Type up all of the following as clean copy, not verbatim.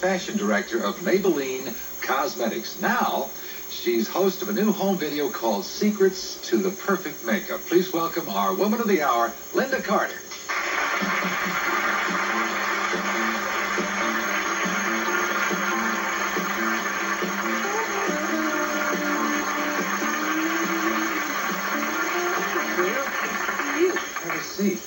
fashion director of Maybelline Cosmetics. Now, she's host of a new home video called Secrets to the Perfect Makeup. Please welcome our woman of the hour, Lynda Carter. Have a seat.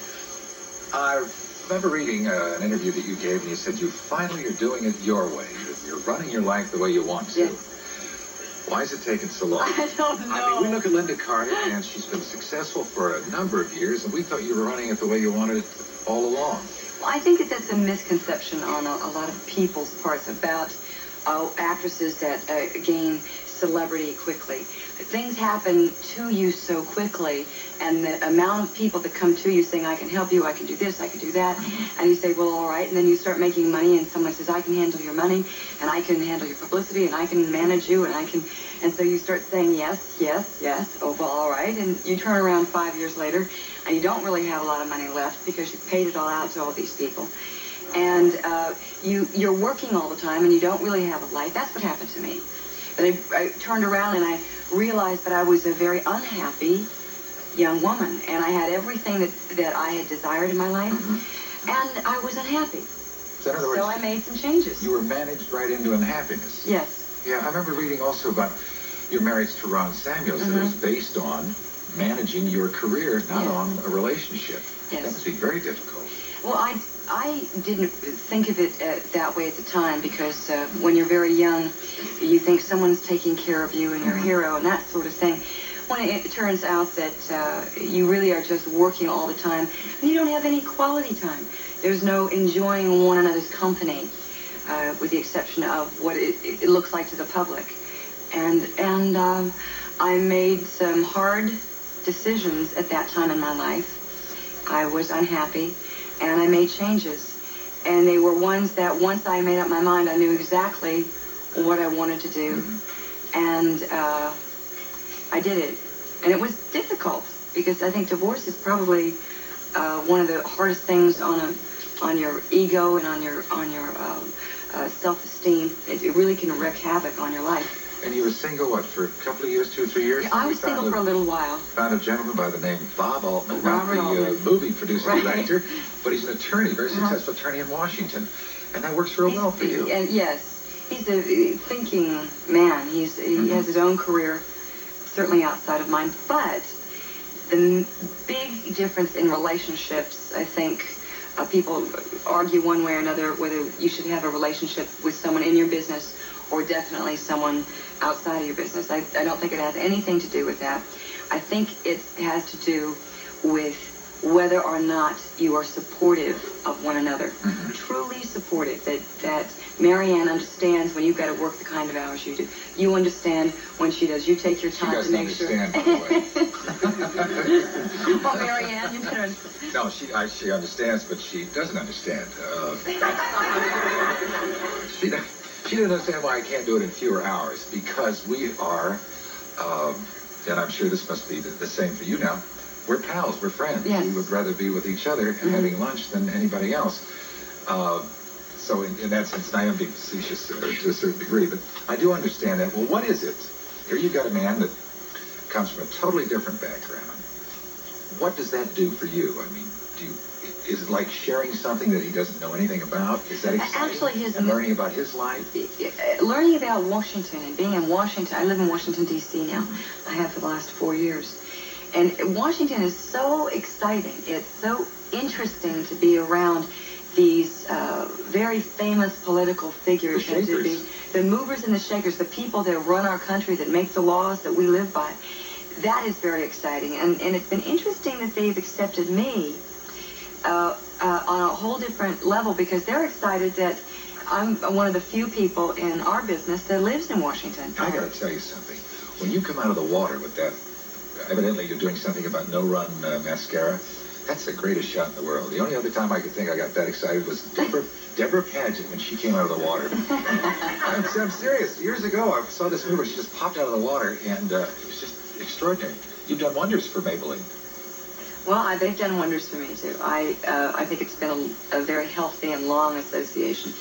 I remember reading an interview that you gave, and you said you finally are doing it your way. You're running your life the way you want to. Yes. Why is it taking so long? I don't know. I mean, we look at Lynda Carter, and she's been successful for a number of years, and we thought you were running it the way you wanted it all along. Well, I think that that's a misconception on a lot of people's parts about actresses that gain celebrity quickly. Things happen to you so quickly, and the amount of people that come to you saying, I can help you, I can do this, I can do that, and you say, well, all right, and then you start making money, and someone says, I can handle your money, and I can handle your publicity, and I can manage you, and so you start saying yes, yes, yes, oh, well, all right, and you turn around 5 years later, and you don't really have a lot of money left because you've paid it all out to all these people. And you're working all the time, and you don't really have a life. That's what happened to me. But I turned around and I realized that I was a very unhappy young woman, and I had everything that I had desired in my life, and I was unhappy. So in other words, I made some changes. you were managed right into unhappiness. Yes. Yeah, I remember reading also about your marriage to Ron Samuels, that it was based on managing your career, not on a relationship. Yes. That must be very difficult. Well, I didn't think of it that way at the time, because when you're very young, you think someone's taking care of you and you're a hero and that sort of thing. When it turns out that you really are just working all the time, and you don't have any quality time. There's no enjoying one another's company, with the exception of what it looks like to the public. And I made some hard decisions at that time in my life. I was unhappy, and I made changes. And they were ones that once I made up my mind, I knew exactly what I wanted to do. And I did it. And it was difficult, because I think divorce is probably one of the hardest things on your ego and on your self-esteem. It really can wreak havoc on your life. And you were single, what, for a couple of years, 2 or 3 years? Yeah, I was single for a little while. Found a gentleman by the name of Bob Altman, not Robert the Altman. movie producer Right. director, but he's an attorney, very successful attorney in Washington. And that works real well for you. Yes. He's a thinking man. He has his own career, certainly outside of mine. But the big difference in relationships, I think, people argue one way or another whether you should have a relationship with someone in your business or definitely someone outside of your business. I don't think it has anything to do with that. I think it has to do with whether or not you are supportive of one another. Truly supportive. That Marianne understands when you've got to work the kind of hours you do. You understand when she does. You take your time to make sure. She doesn't understand, by the way. Well, Marianne, you better understand. No, she understands, but she doesn't understand. She doesn't understand why I can't do it in fewer hours, because we are, and I'm sure this must be the same for you now, we're pals, we're friends. Yes. We would rather be with each other and having lunch than anybody else. So in that sense, and I am being facetious to a certain degree, but I do understand that. Well, what is it? Here you've got a man that comes from a totally different background. What does that do for you? I mean, is it like sharing something that he doesn't know anything about? Is that exciting? Actually, and learning about his life? Learning about Washington and being in Washington. I live in Washington, D.C. now. I have for the last 4 years. And Washington is so exciting. It's so interesting to be around these very famous political figures. The shakers. The movers and the shakers, the people that run our country, that make the laws that we live by. That is very exciting. And it's been interesting that they've accepted me on a whole different level, because they're excited that I'm one of the few people in our business that lives in Washington. I got to tell you something. When you come out of the water with that, evidently you're doing something about no-run mascara, that's the greatest shot in the world. The only other time I could think I got that excited was Deborah Paget when she came out of the water. I'm serious. Years ago, I saw this movie where she just popped out of the water, and it was just extraordinary. You've done wonders for Maybelline. Well, they've done wonders for me, too. I think it's been a very healthy and long association.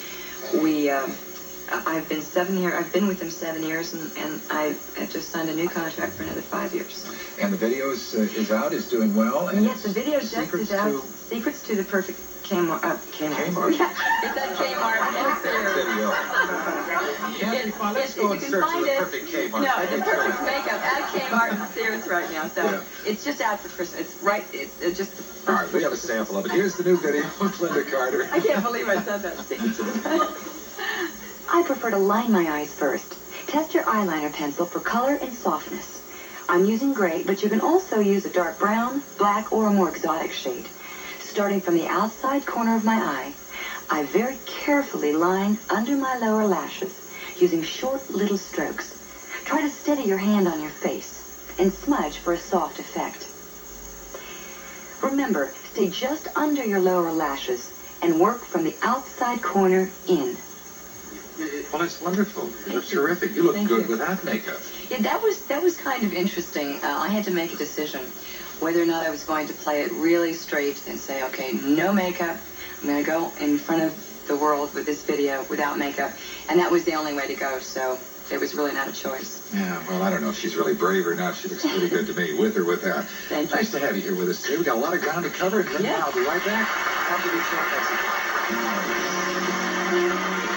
I've been 7 years. I've been with them 7 years, and I just signed a new contract for another 5 years. And the video is doing well. And yes, the video just is out. Secrets to the Perfect Kmart. Kmart. Yeah, it's at Kmart. Let's go and search for the Perfect Kmart. No, the Perfect Makeup at Kmart in Sears right now. So it's just out for Christmas. It's right. It's just. All right, we have a sample of it. Here's the new video with Lynda Carter. I can't believe I said that. Secrets to the Perfect. I prefer to line my eyes first. Test your eyeliner pencil for color and softness. I'm using gray, but you can also use a dark brown, black, or a more exotic shade. Starting from the outside corner of my eye, I very carefully line under my lower lashes, using short little strokes. Try to steady your hand on your face and smudge for a soft effect. Remember, stay just under your lower lashes and work from the outside corner in. Well, it's wonderful. You look terrific. You look good without makeup. Yeah, that was kind of interesting. I had to make a decision whether or not I was going to play it really straight and say, okay, no makeup. I'm going to go in front of the world with this video without makeup. And that was the only way to go. So there was really not a choice. Yeah, well, I don't know if she's really brave or not. She looks pretty good to me, with or without. Thank you. Nice to have you here with us today. We got a lot of ground to cover. And I'll be right back after we show.